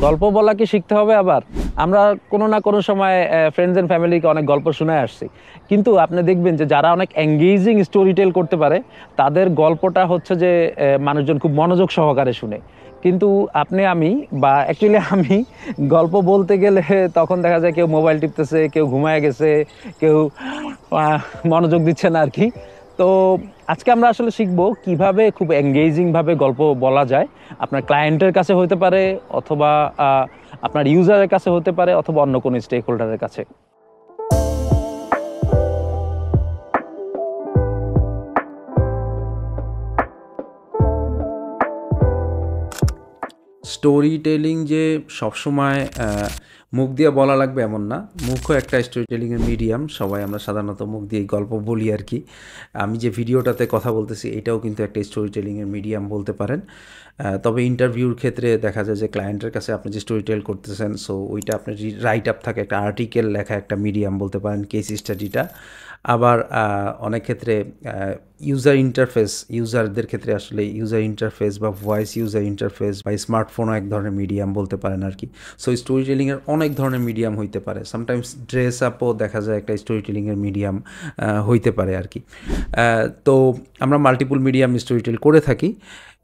গল্প বলা কি শিখতে হবে আবার? আমরা কোনো না কোনো সময় ফ্রেন্ডস এন্ড ফ্যামিলিকে অনেক গল্প শুনে আসছি, কিন্তু আপনি দেখবেন যে যারা অনেক এঙ্গেজিং স্টোরি টেল করতে পারে তাদের গল্পটা হচ্ছে যে মানুষজন খুব মনোযোগ সহকারে শুনে। কিন্তু আপনি আমি বা অ্যাকচুয়ালি আমি গল্প বলতে গেলে তখন দেখা যায় কেউ মোবাইল টিপতেছে, কেউ ঘুমায় গেছে, কেউ আহ, মনোযোগ দিচ্ছে না আর কি। তো আজকে আমরা আসলে শিখবো কিভাবে খুব এঙ্গেজিং ভাবে গল্প বলা যায়। আপনার ক্লায়েন্টের কাছে হতে পারে, অথবা আপনার ইউজারের কাছে হতে পারে, অথবা অন্য কোনো স্টেক হোল্ডারের কাছে। স্টোরি টেলিং যে সবসময় মুখ দিয়ে বলা লাগবে এমন না। মুখও একটা স্টোরি টেলিংয়ের মিডিয়াম। সবাই আমরা সাধারণত মুখ দিয়ে গল্প বলি আর কি। আমি যে ভিডিওটাতে কথা বলতেছি এটাও কিন্তু একটা স্টোরি টেলিংয়ের মিডিয়াম বলতে পারেন। তবে ইন্টারভিউর ক্ষেত্রে দেখা যায় যে ক্লায়েন্টের কাছে আপনি যে স্টোরি টেল করতেছেন, সো ওইটা আপনার রাইট আপ থাকে, একটা আর্টিকেল লেখা একটা মিডিয়াম বলতে পারেন কেস স্টাডিটা। আবার অনেক ক্ষেত্রে ইউজার ইন্টারফেস, ইউজারদের ক্ষেত্রে আসলে ইউজার ইন্টারফেস বা ভয়েস ইউজার ইন্টারফেস বা স্মার্টফোনও এক ধরনের মিডিয়াম বলতে পারেন আর কি। সো স্টোরি টেলিংয়ের অনেক ধরনের মিডিয়াম হইতে পারে। সামটাইমস ড্রেস আপও দেখা যায় একটা স্টোরি টেলিংয়ের মিডিয়াম হইতে পারে আর কি। তো আমরা মাল্টিপল মিডিয়াম স্টোরি টেল করে থাকি।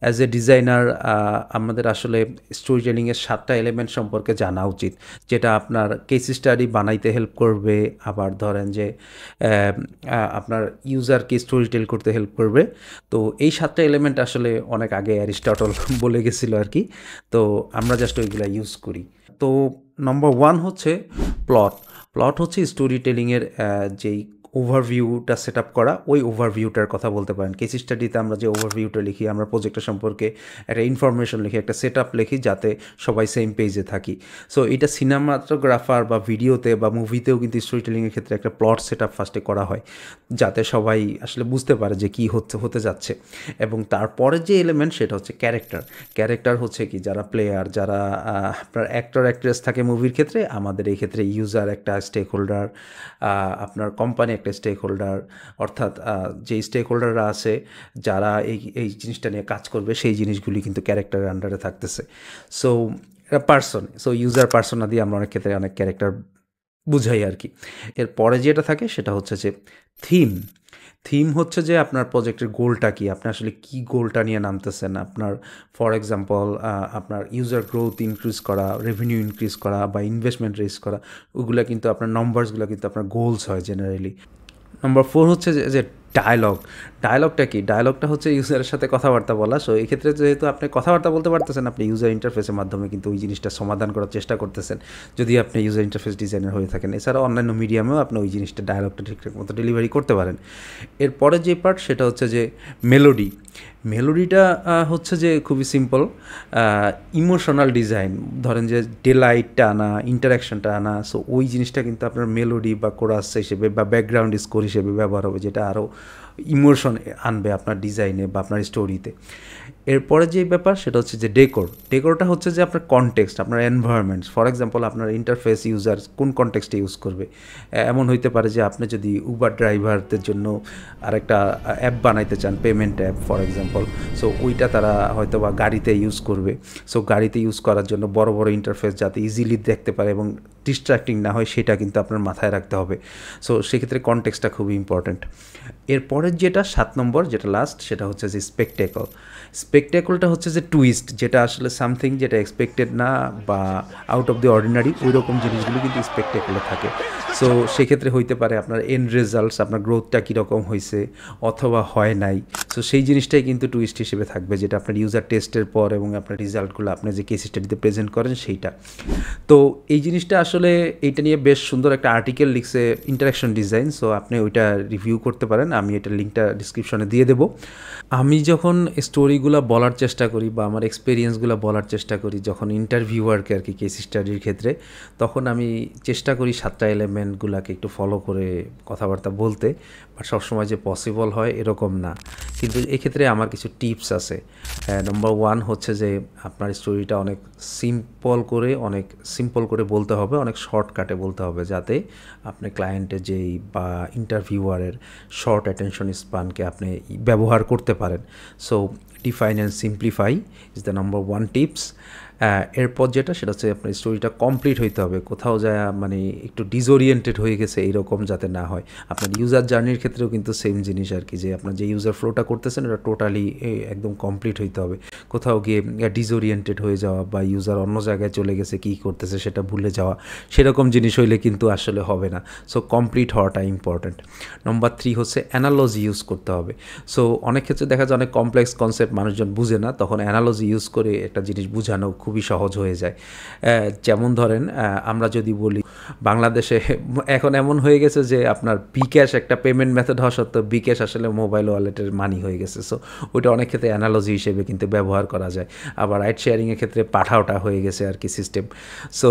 অ্যাজ এ ডিজাইনার আমাদের আসলে স্টোরি টেলিংয়ের 7টা এলিমেন্ট সম্পর্কে জানা উচিত, যেটা আপনার কেস স্টাডি বানাইতে হেল্প করবে। আবার ধরেন যে আপনার ইউজারকে স্টোরি টেল করতে হেল্প করবে। তো এই 7টা এলিমেন্ট আসলে অনেক আগে অ্যারিস্টটল বলে গেছিলো আর কি। তো আমরা জাস্ট ওইগুলো ইউজ করি। তো নম্বর 1 হচ্ছে প্লট। প্লট হচ্ছে স্টোরি টেলিংয়ের যেই ওভারভিউটা সেট আপ করা, ওই ওভারভিউটার কথা বলতে পারেন। কেস স্টাডিতে আমরা যে ওভারভিউটা লিখি, আমরা প্রজেক্টের সম্পর্কে একটা ইনফরমেশন লিখি, একটা সেট আপ লিখি, যাতে সবাই সেম পেজে থাকি। সো এটা সিনেমাটোগ্রাফার বা ভিডিওতে বা মুভিতেও কিন্তু স্টোরি টেলিংয়ের ক্ষেত্রে একটা প্লট সেট আপ ফার্স্টে করা হয়, যাতে সবাই আসলে বুঝতে পারে যে কী হতে যাচ্ছে। এবং তারপরে যে এলিমেন্ট সেটা হচ্ছে ক্যারেক্টার। ক্যারেক্টার হচ্ছে কি, যারা প্লেয়ার, যারা আপনার অ্যাক্টর অ্যাক্ট্রেস থাকে মুভির ক্ষেত্রে, আমাদের এই ক্ষেত্রে ইউজার একটা স্টেক হোল্ডার, আপনার কোম্পানি একটা স্টেক হোল্ডার। অর্থাৎ যে স্টেক হোল্ডাররা আছে যারা এই জিনিসটা নিয়ে কাজ করবে, সেই জিনিসগুলি কিন্তু ক্যারেক্টারের আন্ডারে থাকতেছে। So person, so user persona দিয়ে আমরা অনেক ক্ষেত্রে অনেক ক্যারেক্টার বুঝাই আর কি। এরপরে যেটা থাকে সেটা হচ্ছে যে থিম। থিম হচ্ছে যে আপনার প্রজেক্টের গোলটা কি, আপনি আসলে কী গোলটা নিয়ে নামতেছেন। আপনার ফর এক্সাম্পল আপনার ইউজার গ্রোথ ইনক্রিজ করা, রেভিনিউ ইনক্রিজ করা বা ইনভেস্টমেন্ট রেজ করা, ওগুলো কিন্তু আপনার নম্বরসগুলো কিন্তু আপনার গোলস হয় জেনারেলি। নম্বর 4 হচ্ছে যে ডায়লগ। ডায়লগটা কি? ডায়লগটা হচ্ছে ইউজারের সাথে কথাবার্তা বলা। সো এই ক্ষেত্রে যেহেতু আপনি কথাবার্তা বলতে পারতেছেন, আপনি ইউজার ইন্টারফেসের মাধ্যমে কিন্তু ওই জিনিসটা সমাধান করার চেষ্টা করতেছেন, যদি আপনি ইউজার ইন্টারফেস ডিজাইনার হয়ে থাকেন। এছাড়াও অন্যান্য মিডিয়ামেও আপনি ওই জিনিসটা, ডায়লগটা ঠিকঠাক মতো ডেলিভারি করতে পারেন। এরপরে যে পার্ট সেটা হচ্ছে যে মেলোডি। মেলোডিটা হচ্ছে যে খুবই সিম্পল, ইমোশনাল ডিজাইন। ধরেন যে ডেলাইটটা আনা, ইন্টারাকশনটা আনা। সো ওই জিনিসটা কিন্তু আপনার মেলোডি বা কোরাস হিসেবে বা ব্যাকগ্রাউন্ড স্কোর হিসেবে ব্যবহার হবে, যেটা আরও ইমোশন আনবে আপনার ডিজাইনে বা আপনার স্টোরিতে। এরপরে যে ব্যাপার সেটা হচ্ছে যে ডেকোর। ডেকোরটা হচ্ছে যে আপনার কনটেক্সট, আপনার এনভায়রনমেন্টস। ফর এক্সাম্পল আপনার ইন্টারফেস ইউজার কোন কনটেক্সটে ইউজ করবে। এমন হইতে পারে যে আপনি যদি উবার ড্রাইভারদের জন্য আরেকটা অ্যাপ বানাইতে চান, payment app for example, so ওইটা তারা হয়তো বা গাড়িতে ইউজ করবে। সো গাড়িতে ইউজ করার জন্য বড় বড় ইন্টারফেস যাতে ইজিলি দেখতে পারে এবং ডিস্ট্র্যাক্টিং না হয়, সেটা কিন্তু আপনার মাথায় রাখতে হবে। সো সেক্ষেত্রে কনটেক্সটটা খুবই ইম্পর্ট্যান্ট। এরপরের যেটা 7 নম্বর, যেটা লাস্ট, সেটা হচ্ছে যে স্পেকটেকল। স্পেকটেকলটা হচ্ছে যে টুইস্ট, যেটা আসলে সামথিং যেটা এক্সপেক্টেড না বা আউট অফ দি অর্ডিনারি, ওই রকম জিনিসগুলো কিন্তু স্পেকটেকলে থাকে। সো সেক্ষেত্রে হইতে পারে আপনার এন্ড রেজাল্টস, আপনার গ্রোথটা কীরকম হয়েছে অথবা হয় নাই। সো সেই জিনিসটাই কিন্তু টুইস্ট হিসেবে থাকবে, যেটা আপনার ইউজার টেস্টের পর এবং আপনার রেজাল্টগুলো আপনি যে কেস স্টাডিতে প্রেজেন্ট করেন সেইটা। তো এই জিনিসটা আসলে এইটা নিয়ে বেশ সুন্দর একটা আর্টিকেল লিখছে ইন্টারাকশন ডিজাইন। সো আপনি ওইটা রিভিউ করতে পারেন, আমি এটার লিঙ্কটা ডিসক্রিপশনে দিয়ে দেবো। আমি যখন স্টোরিগুলো বলার চেষ্টা করি বা আমার এক্সপিরিয়েন্সগুলো বলার চেষ্টা করি যখন ইন্টারভিউয়ারকে আর কি কেস স্টাডির ক্ষেত্রে, তখন আমি চেষ্টা করি 7টা এলিমেন্টগুলোকে একটু ফলো করে কথাবার্তা বলতে। বাট সবসময় যে পসিবল হয় এরকম না, কিন্তু এক্ষেত্রে আমার কিছু টিপস আছে। নম্বর 1 হচ্ছে যে আপনার স্টোরিটা অনেক সিম্পল করে বলতে হবে, অনেক শর্টকাটে বলতে হবে, যাতে আপনি ক্লায়েন্টের যেই বা ইন্টারভিউয়ারের শর্ট অ্যাটেনশন স্প্যানকে আপনি ব্যবহার করতে পারেন। So define and simplify is the number 1 tips. এরপর যেটা সেটা হচ্ছে আপনার স্টোরিটা কমপ্লিট হইতে হবে, কোথাও যায় মানে একটু ডিসওরিয়েন্টেড হয়ে গেছে এইরকম যাতে না হয়। আপনার ইউজার জার্নির ক্ষেত্রেও কিন্তু সেম জিনিস আর কি, যে আপনার যে ইউজার ফ্লোটা করতেছেন এটা টোটালি একদম কমপ্লিট হইতে হবে। কোথাও গিয়ে ডিসওরিয়েন্টেড হয়ে যাওয়া বা ইউজার অন্য জায়গায় চলে গেছে কী করতেছে সেটা ভুলে যাওয়া, সেরকম জিনিস হইলে কিন্তু আসলে হবে না। সো কমপ্লিট হওয়াটা ইম্পর্ট্যান্ট। নম্বর 3 হচ্ছে অ্যানালজি ইউজ করতে হবে। সো অনেক ক্ষেত্রে দেখা যায় অনেক কমপ্লেক্স কনসেপ্ট মানুষজন বুঝে না, তখন অ্যানালজি ইউজ করে একটা জিনিস বোঝানো খুবই সহজ হয়ে যায়। যেমন ধরেন আমরা যদি বলি বাংলাদেশে এখন এমন হয়ে গেছে যে আপনার বিকাশ একটা পেমেন্ট মেথড হওয়া সত্ত্বেও বিকাশ আসলে মোবাইল ওয়ালেটের মানি হয়ে গেছে। সো ওইটা অনেক ক্ষেত্রে অ্যানালজি হিসেবে কিন্তু ব্যবহার করা যায়। আবার রাইড শেয়ারিংয়ের ক্ষেত্রে পাঠাওটা হয়ে গেছে আর কি সিস্টেম। সো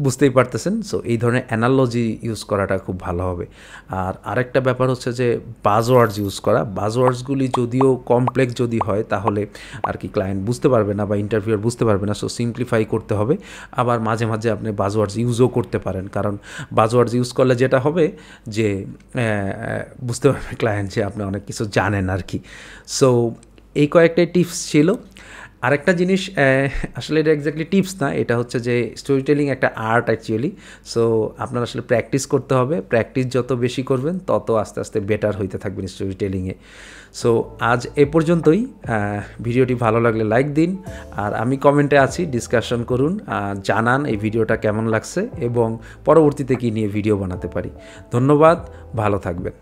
বুঝতেই পারতেছেন। সো এই ধরনের অ্যানালজি ইউজ করাটা খুব ভালো হবে। আর আরেকটা ব্যাপার হচ্ছে যে বাজওয়ার্ডস ইউজ করা। বাজওয়ার্ডসগুলি যদিও কমপ্লেক্স যদি হয় তাহলে আর কি ক্লায়েন্ট বুঝতে পারবে না বা ইন্টারভিউয়ার বুঝতে পারবে না। সো সিম্পলিফাই করতে হবে। আবার মাঝে মাঝে আপনি বাজওয়ার্ডস ইউজও করতে পারেন, কারণ বাজওয়ার্ডস ইউজ করলে যেটা হবে যে বুঝতে পারবে ক্লায়েন্ট যে আপনি অনেক কিছু জানেন আর কি। সো এই কয়েকটাই টিপস ছিল। আরেকটা জিনিস আসলে এটা এক্স্যাক্টলি টিপস না, এটা হচ্ছে যে স্টোরি টেলিং একটা আর্ট অ্যাকচুয়ালি। সো আপনার আসলে প্র্যাকটিস করতে হবে। প্র্যাকটিস যত বেশি করবেন তত আস্তে আস্তে বেটার হইতে থাকবেন স্টোরি টেলিংয়ে। সো আজ এ পর্যন্তই। ভিডিওটি ভালো লাগলে লাইক দিন, আর আমি কমেন্টে আছি, ডিসকাশন করুন, জানান এই ভিডিওটা কেমন লাগছে এবং পরবর্তীতে কী নিয়ে ভিডিও বানাতে পারি। ধন্যবাদ, ভালো থাকবেন।